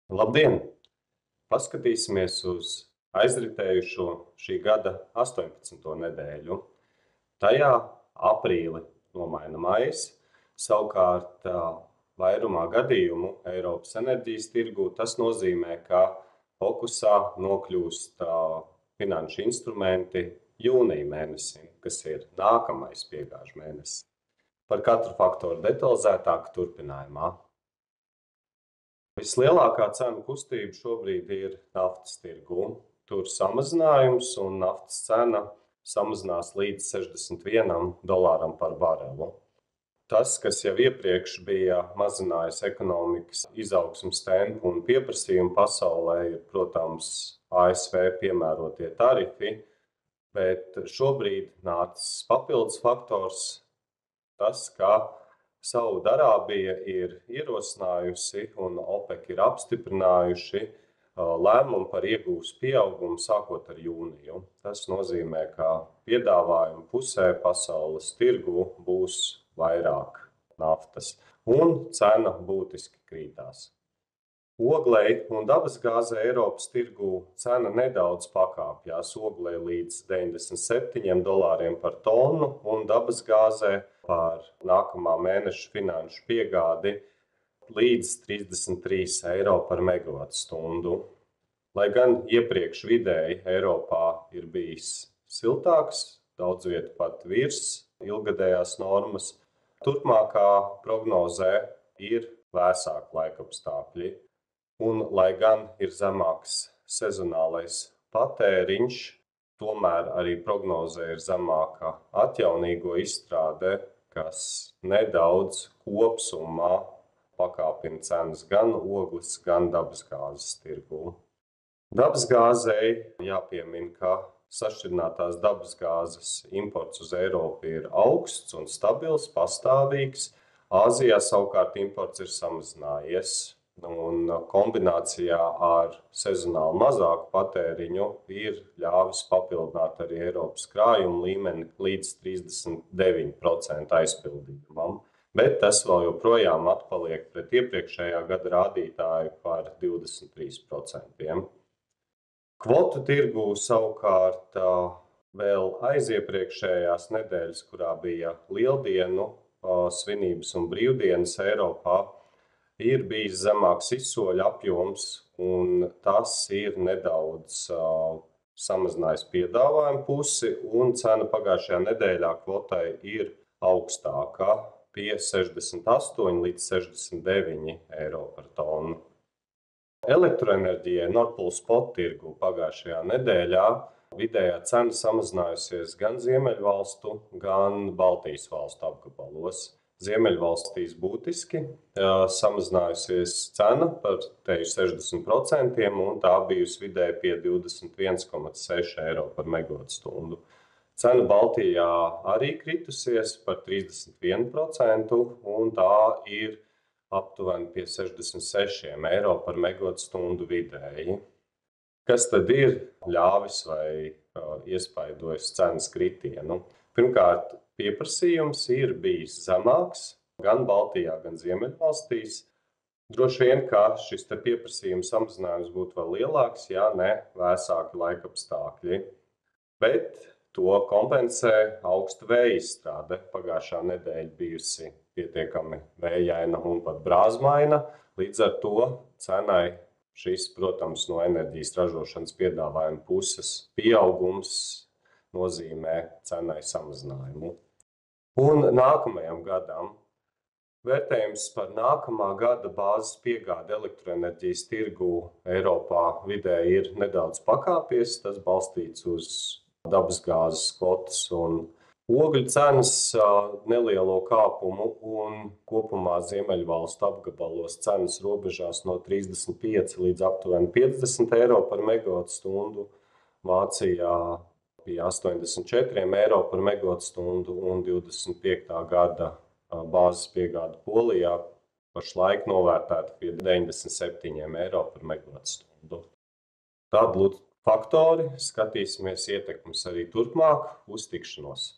Labdien! Paskatīsimies uz aizritējušo šī gada 18. nedēļu. Tajā aprīli nomaina maijs, savukārt vairumā gadījumu Eiropas enerģijas tirgū tas nozīmē, ka fokusā nokļūst finanšu instrumenti jūnija mēnesim, kas ir nākamais piegāžu mēnesis. Par katru faktoru detalizētāk turpinājumā. Vislielākā cenu kustība šobrīd ir naftas tirgū. Tur samazinājums un naftas cena samazinās līdz $61 par barelu. Tas, kas jau iepriekš bija mazinājis ekonomikas izaugsmes tempu un pieprasījumu pasaulē, ir, protams, ASV piemērotie tarifi, bet šobrīd nācis papildus faktors tas, ka Saudarābija ir ierosinājusi un OPEC ir apstiprinājuši lēmumu par iegūs pieaugumu sākot ar jūniju. Tas nozīmē, ka piedāvājuma pusē pasaules tirgu būs vairāk naftas un cena būtiski krītās. Oglei un dabasgāzei Eiropas tirgū cena nedaudz pakāpjās. Oglei līdz $97 par tonu un dabasgāzei par nākamā mēneša finanšu piegādi līdz €33 par megavatstundu. Lai gan iepriekš vidēji Eiropā ir bijis siltāks, daudz vietu pat virs ilgadējās normas, turpmākā prognozē ir vēsāki laikapstākļi. Un, lai gan ir zemāks sezonālais patēriņš, tomēr arī prognozē ir zemāka atjaunīgo izstrāde, kas nedaudz kopsumā pakāpina cenas gan ogles, gan dabasgāzes tirgū. Dabasgāzei jāpiemina, ka sašķidrinātās dabasgāzes imports uz Eiropu ir augsts un stabils, pastāvīgs. Āzijā savukārt imports ir samazinājies. Un kombinācijā ar sezonāli mazāku patēriņu ir ļāvis papildināt arī Eiropas krājumu līmeni līdz 39% aizpildījumam, bet tas vēl joprojām atpaliek pret iepriekšējā gada rādītāju par 23%. Kvotu tirgū savukārt vēl aiziepriekšējās nedēļas, kurā bija lieldienu svinības un brīvdienas Eiropā, ir bijis zemāks izsoļu apjoms, un tas ir nedaudz samazinājis piedāvājumu pusi, un cena pagājušajā nedēļā kvotai ir augstākā pie 68 līdz 69 eiro par tonu. Elektroenerģijai Nord Pool spot tirgu pagājušajā nedēļā vidējā cena samazinājusies gan Ziemeļvalstu, gan Baltijas valstu apgabalos. Ziemeļvalstīs būtiski samazinājusies cena par 60%, un tā bijusi vidēji pie 21,6 eiro par megavatstundu. Cena Baltijā arī kritusies par 31%, un tā ir aptuveni pie 66 eiro par megavatstundu vidēji. Kas tad ir ļāvis vai iespaidojis cenas kritienu? Pirmkārt, pieprasījums ir bijis zemāks gan Baltijā, gan Ziemeļvalstīs. Droši vien, ka šis pieprasījuma samazinājums būtu vēl lielāks, ja ne vēsāki laikapstākļi. Bet to kompensē augsta vēja izstrāde. Pagājušā nedēļa bijusi pietiekami vējaina un pat brāzmaina. Līdz ar to cenai šis, protams, no enerģijas ražošanas piedāvājuma puses pieaugums nozīmē cenai samazinājumu. Un nākamajam gadam vērtējums par nākamā gada bāzes piegādi elektroenerģijas tirgū Eiropā vidēji ir nedaudz pakāpies. Tas balstīts uz dabasgāzes kvotas un ogļu cenas nelielo kāpumu, un kopumā Ziemeļvalstu apgabalos cenas robežās no 35 līdz aptuveni 50 eiro par megavatstundu. Vācijā bija 84 eiro par megavatstundu un 25. gada bāzes piegāde Polijā pašlaik novērtēta pie 97 eiro par megavatstundu. Tādi faktori, skatīsimies ietekmes arī turpmāk. Uz tikšanos!